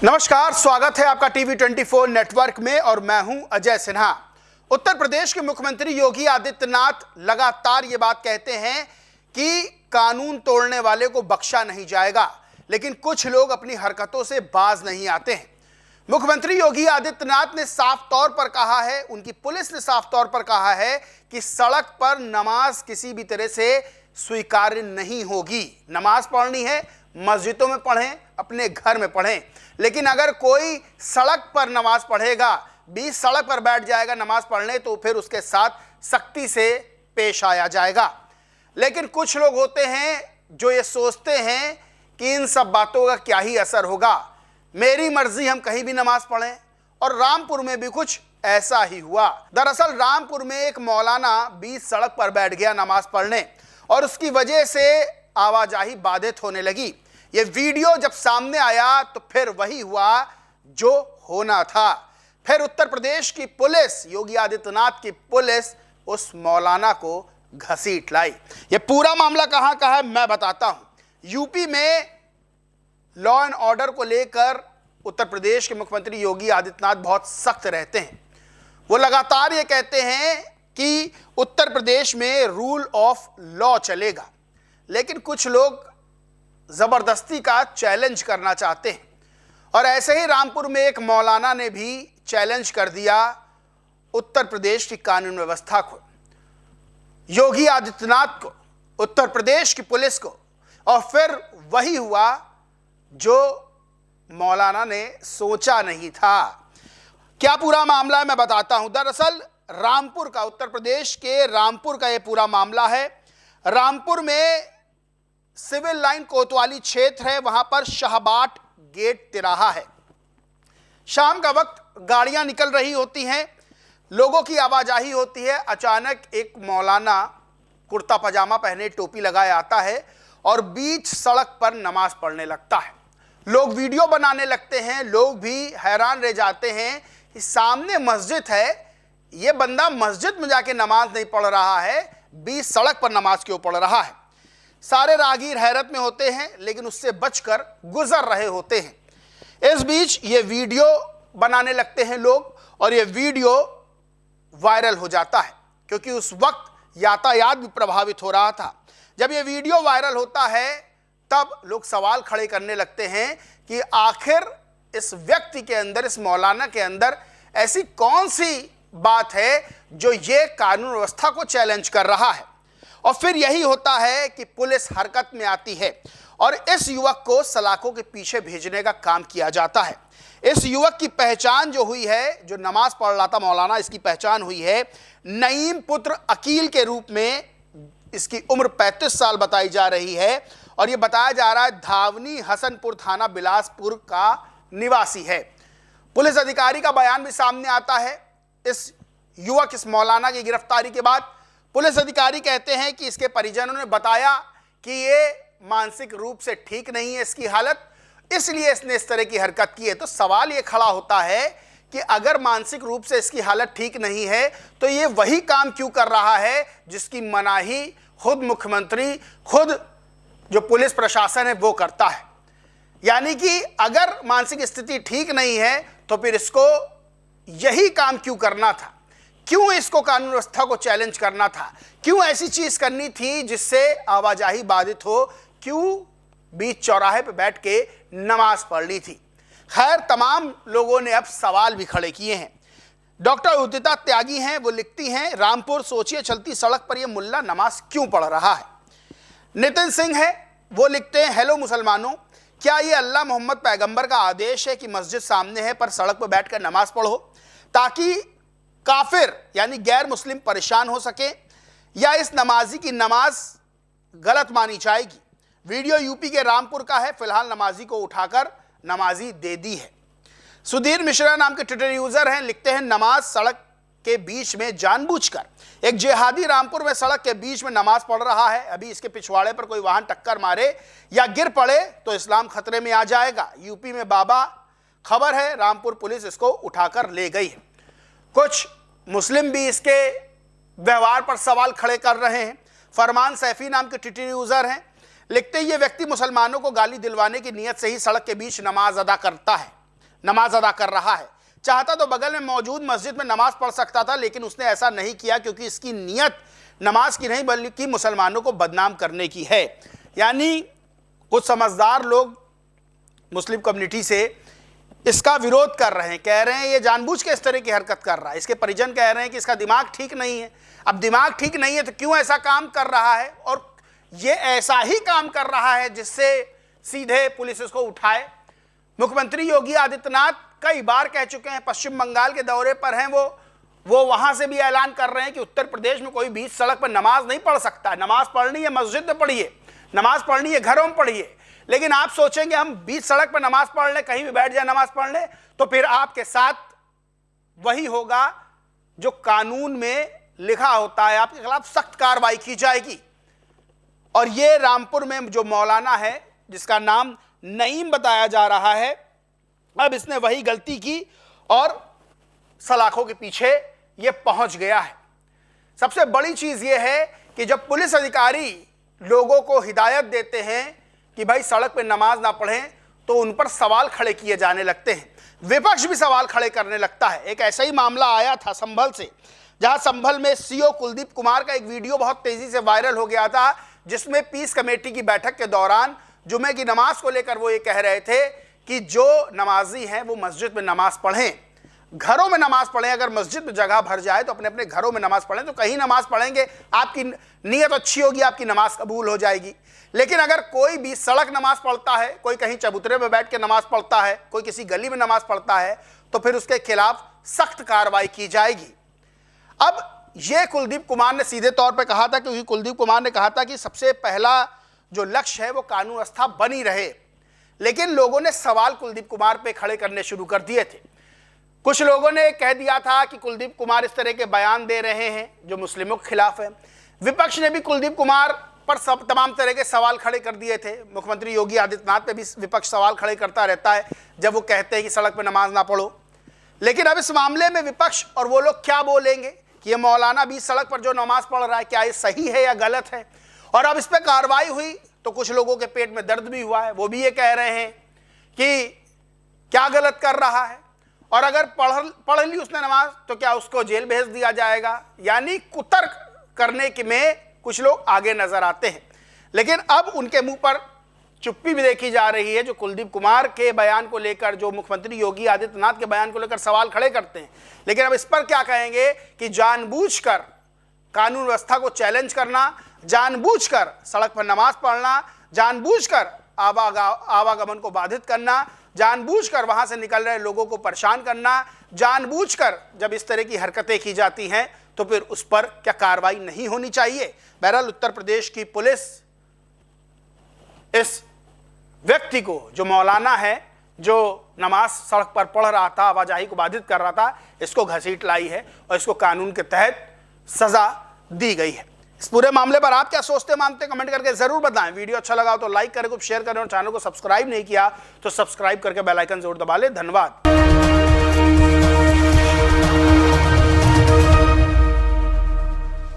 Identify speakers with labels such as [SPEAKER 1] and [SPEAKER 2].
[SPEAKER 1] नमस्कार, स्वागत है आपका टीवी 24 नेटवर्क में और मैं हूं अजय सिन्हा। उत्तर प्रदेश के मुख्यमंत्री योगी आदित्यनाथ लगातार ये बात कहते हैं कि कानून तोड़ने वाले को बख्शा नहीं जाएगा, लेकिन कुछ लोग अपनी हरकतों से बाज नहीं आते हैं। मुख्यमंत्री योगी आदित्यनाथ ने साफ तौर पर कहा है, उनकी पुलिस ने साफ तौर पर कहा है कि सड़क पर नमाज किसी भी तरह से स्वीकार्य नहीं होगी। नमाज पढ़नी है, मस्जिदों में पढ़ें, अपने घर में पढ़ें, लेकिन अगर कोई सड़क पर नमाज पढ़ेगा, बीच सड़क पर बैठ जाएगा नमाज पढ़ने, तो फिर उसके साथ सख्ती से पेश आया जाएगा। लेकिन कुछ लोग होते हैं जो ये सोचते हैं कि इन सब बातों का क्या ही असर होगा, मेरी मर्जी, हम कहीं भी नमाज पढ़ें। और रामपुर में भी कुछ ऐसा ही हुआ। दरअसल रामपुर में एक मौलाना बीच सड़क पर बैठ गया नमाज पढ़ने और उसकी वजह से आवाजाही बाधित होने लगी। ये वीडियो जब सामने आया तो फिर वही हुआ जो होना था। फिर उत्तर प्रदेश की पुलिस, योगी आदित्यनाथ की पुलिस, उस मौलाना को घसीट लाई। ये पूरा मामला कहां का है मैं बताता हूं। यूपी में लॉ एंड ऑर्डर को लेकर उत्तर प्रदेश के मुख्यमंत्री योगी आदित्यनाथ बहुत सख्त रहते हैं। वो लगातार ये कहते हैं कि उत्तर प्रदेश में रूल ऑफ लॉ चलेगा, लेकिन कुछ लोग जबरदस्ती का चैलेंज करना चाहते हैं। और ऐसे ही रामपुर में एक मौलाना ने भी चैलेंज कर दिया उत्तर प्रदेश की कानून व्यवस्था को, योगी आदित्यनाथ को, उत्तर प्रदेश की पुलिस को। और फिर वही हुआ जो मौलाना ने सोचा नहीं था। क्या पूरा मामला है मैं बताता हूं। दरअसल रामपुर का, उत्तर प्रदेश के रामपुर का यह पूरा मामला है। रामपुर में सिविल लाइन कोतवाली क्षेत्र है, वहां पर शाहबाट गेट तिराहा है। शाम का वक्त गाड़ियां निकल रही होती हैं, लोगों की आवाजाही होती है। अचानक एक मौलाना कुर्ता पजामा पहने, टोपी लगाए आता है और बीच सड़क पर नमाज पढ़ने लगता है। लोग वीडियो बनाने लगते हैं, लोग भी हैरान रह जाते हैं कि सामने मस्जिद है, ये बंदा मस्जिद में जाके नमाज नहीं पढ़ रहा है, बीच सड़क पर नमाज क्यों पढ़ रहा है। सारे राहगीर हैरत में होते हैं, लेकिन उससे बचकर गुजर रहे होते हैं। इस बीच ये वीडियो बनाने लगते हैं लोग और ये वीडियो वायरल हो जाता है, क्योंकि उस वक्त यातायात भी प्रभावित हो रहा था। जब ये वीडियो वायरल होता है तब लोग सवाल खड़े करने लगते हैं कि आखिर इस व्यक्ति के अंदर, इस मौलाना के अंदर ऐसी कौन सी बात है जो ये कानून व्यवस्था को चैलेंज कर रहा है। और फिर यही होता है कि पुलिस हरकत में आती है और इस युवक को सलाखों के पीछे भेजने का काम किया जाता है। इस युवक की पहचान जो हुई है, जो नमाज पढ़ रहा था मौलाना, इसकी पहचान हुई है नईम पुत्र अकील के रूप में। इसकी उम्र 35 साल बताई जा रही है और यह बताया जा रहा है धावनी हसनपुर थाना बिलासपुर का निवासी है। पुलिस अधिकारी का बयान भी सामने आता है इस युवक, इस मौलाना की गिरफ्तारी के बाद। पुलिस अधिकारी कहते हैं कि इसके परिजनों ने बताया कि ये मानसिक रूप से ठीक नहीं है इसकी हालत, इसलिए इसने इस तरह की हरकत की है। तो सवाल ये खड़ा होता है कि अगर मानसिक रूप से इसकी हालत ठीक नहीं है तो ये वही काम क्यों कर रहा है जिसकी मनाही खुद मुख्यमंत्री, खुद जो पुलिस प्रशासन है वो करता है। यानी कि अगर मानसिक स्थिति ठीक नहीं है तो फिर इसको यही काम क्यों करना था, क्यों इसको कानून व्यवस्था को चैलेंज करना था, क्यों ऐसी चीज करनी थी जिससे आवाजाही बाधित हो, क्यों बीच चौराहे पर बैठ के नमाज पढ़नी थी। खैर, तमाम लोगों ने अब सवाल भी खड़े किए हैं। डॉक्टर उदिता त्यागी हैं, वो लिखती हैं, रामपुर सोचिए चलती सड़क पर ये मुल्ला नमाज क्यों पढ़ रहा है। नितिन सिंह है, वो लिखते हैं, हेलो मुसलमानों, क्या ये अल्लाह मोहम्मद पैगंबर का आदेश है कि मस्जिद सामने है पर सड़क पर बैठकर नमाज पढ़ो ताकि काफिर यानी गैर मुस्लिम परेशान हो सके, या इस नमाजी की नमाज गलत मानी जाएगी। वीडियो यूपी के रामपुर का है, फिलहाल नमाजी को उठाकर नमाजी दे दी है। सुधीर मिश्रा नाम के ट्विटर यूजर हैं, लिखते हैं, नमाज सड़क के बीच में जानबूझकर एक जिहादी रामपुर में सड़क के बीच में नमाज पढ़ रहा है। अभी इसके पिछवाड़े पर कोई वाहन टक्कर मारे या गिर पड़े तो इस्लाम खतरे में आ जाएगा। यूपी में बाबा खबर है, रामपुर पुलिस इसको उठाकर ले गई है। कुछ मुस्लिम भी इसके व्यवहार पर सवाल खड़े कर रहे हैं। फरमान सैफी नाम के ट्विटर यूजर हैं, लिखते ही ये व्यक्ति मुसलमानों को गाली दिलवाने की नीयत से ही सड़क के बीच नमाज अदा करता है। नमाज अदा कर रहा है। चाहता तो बगल में मौजूद मस्जिद में नमाज पढ़ सकता था, लेकिन उसने ऐसा नहीं किया क्योंकि इसकी नीयत नमाज की नहीं बल्कि मुसलमानों को बदनाम करने की है। यानी कुछ समझदार लोग मुस्लिम कम्युनिटी से इसका विरोध कर रहे हैं, कह रहे हैं ये जानबूझ के इस तरह की हरकत कर रहा है। इसके परिजन कह रहे हैं कि इसका दिमाग ठीक नहीं है। अब दिमाग ठीक नहीं है तो क्यों ऐसा काम कर रहा है, और ये ऐसा ही काम कर रहा है जिससे सीधे पुलिस इसको उठाए। मुख्यमंत्री योगी आदित्यनाथ कई बार कह चुके हैं, पश्चिम बंगाल के दौरे पर हैं वो वहां से भी ऐलान कर रहे हैं कि उत्तर प्रदेश में कोई बीच सड़क पर नमाज नहीं पढ़ सकता। नमाज पढ़नी है मस्जिद में पढ़िए, नमाज पढ़नी है घरों में पढ़िए। लेकिन आप सोचेंगे हम बीच सड़क पर नमाज पढ़ ले, कहीं भी बैठ जाए नमाज पढ़ ले, तो फिर आपके साथ वही होगा जो कानून में लिखा होता है, आपके खिलाफ सख्त कार्रवाई की जाएगी। और ये रामपुर में जो मौलाना है जिसका नाम नईम बताया जा रहा है, अब इसने वही गलती की और सलाखों के पीछे ये पहुंच गया है। सबसे बड़ी चीज ये है कि जब पुलिस अधिकारी लोगों को हिदायत देते हैं कि भाई सड़क पे नमाज ना पढ़ें, तो उन पर सवाल खड़े किए जाने लगते हैं। विपक्ष भी सवाल खड़े करने लगता है। एक ऐसा ही मामला आया था संभल से, जहां संभल में सीओ कुलदीप कुमार का एक वीडियो बहुत तेजी से वायरल हो गया था, जिसमें पीस कमेटी की बैठक के दौरान जुमे की नमाज को लेकर वो ये कह रहे थे कि जो नमाजी हैं वो मस्जिद में नमाज पढ़ें, घरों में नमाज पढ़ें। अगर मस्जिद में जगह भर जाए तो अपने अपने घरों में नमाज पढ़ें, तो कहीं नमाज पढ़ेंगे, आपकी नीयत अच्छी होगी, आपकी नमाज कबूल हो जाएगी। लेकिन अगर कोई भी सड़क नमाज पढ़ता है, कोई कहीं चबूतरे में बैठ के नमाज पढ़ता है, कोई किसी गली में नमाज पढ़ता है, तो फिर उसके खिलाफ सख्त कार्रवाई की जाएगी। अब ये कुलदीप कुमार ने सीधे तौर पे कहा था, क्योंकि कुलदीप कुमार ने कहा था कि सबसे पहला जो लक्ष्य है वो कानून व्यवस्था बनी रहे। लेकिन लोगों ने सवाल कुलदीप कुमार पे खड़े करने शुरू कर दिए थे। कुछ लोगों ने कह दिया था कि कुलदीप कुमार इस तरह के बयान दे रहे हैं जो मुस्लिमों के खिलाफ है। विपक्ष ने भी कुलदीप कुमार पर सब तमाम तरह के सवाल खड़े कर दिए थे। मुख्यमंत्री योगी आदित्यनाथ पे भी विपक्ष सवाल खड़े करता रहता है जब वो कहते हैं कि सड़क पर नमाज ना पढ़ो। लेकिन अब इस मामले में विपक्ष और वो लोग क्या बोलेंगे कि ये मौलाना भी सड़क पर जो नमाज पढ़ रहा है, क्या ये सही है या गलत है। और अब इस पर कार्रवाई हुई तो कुछ लोगों के पेट में दर्द भी हुआ है। वो भी ये कह रहे हैं कि क्या गलत कर रहा है, और अगर पढ़ ली उसने नमाज तो क्या उसको जेल भेज दिया जाएगा। यानी कुतर्क करने के में कुछ लोग आगे नजर आते हैं। लेकिन अब उनके मुंह पर चुप्पी भी देखी जा रही है, जो कुलदीप कुमार के बयान को लेकर, जो मुख्यमंत्री योगी आदित्यनाथ के बयान को लेकर सवाल खड़े करते हैं। लेकिन अब इस पर क्या कहेंगे कि जानबूझकर कानून व्यवस्था को चैलेंज करना, जानबूझकर सड़क पर नमाज पढ़ना, जानबूझकर आवागमन को बाधित करना, जानबूझकर वहां से निकल रहे लोगों को परेशान करना, जानबूझकर जब इस तरह की हरकतें की जाती हैं तो फिर उस पर क्या कार्रवाई नहीं होनी चाहिए। बहरहाल उत्तर प्रदेश की पुलिस इस व्यक्ति को, जो मौलाना है, जो नमाज सड़क पर पढ़ रहा था, आवाजाही को बाधित कर रहा था, इसको घसीट लाई है और इसको कानून के तहत सजा दी गई है। इस पूरे मामले पर आप क्या सोचते मानते कमेंट करके जरूर बताएं। वीडियो अच्छा लगा तो लाइक करें, शेयर करें, और चैनल को सब्सक्राइब नहीं किया तो सब्सक्राइब करके बेल आइकन जरूर दबा लें। धन्यवाद।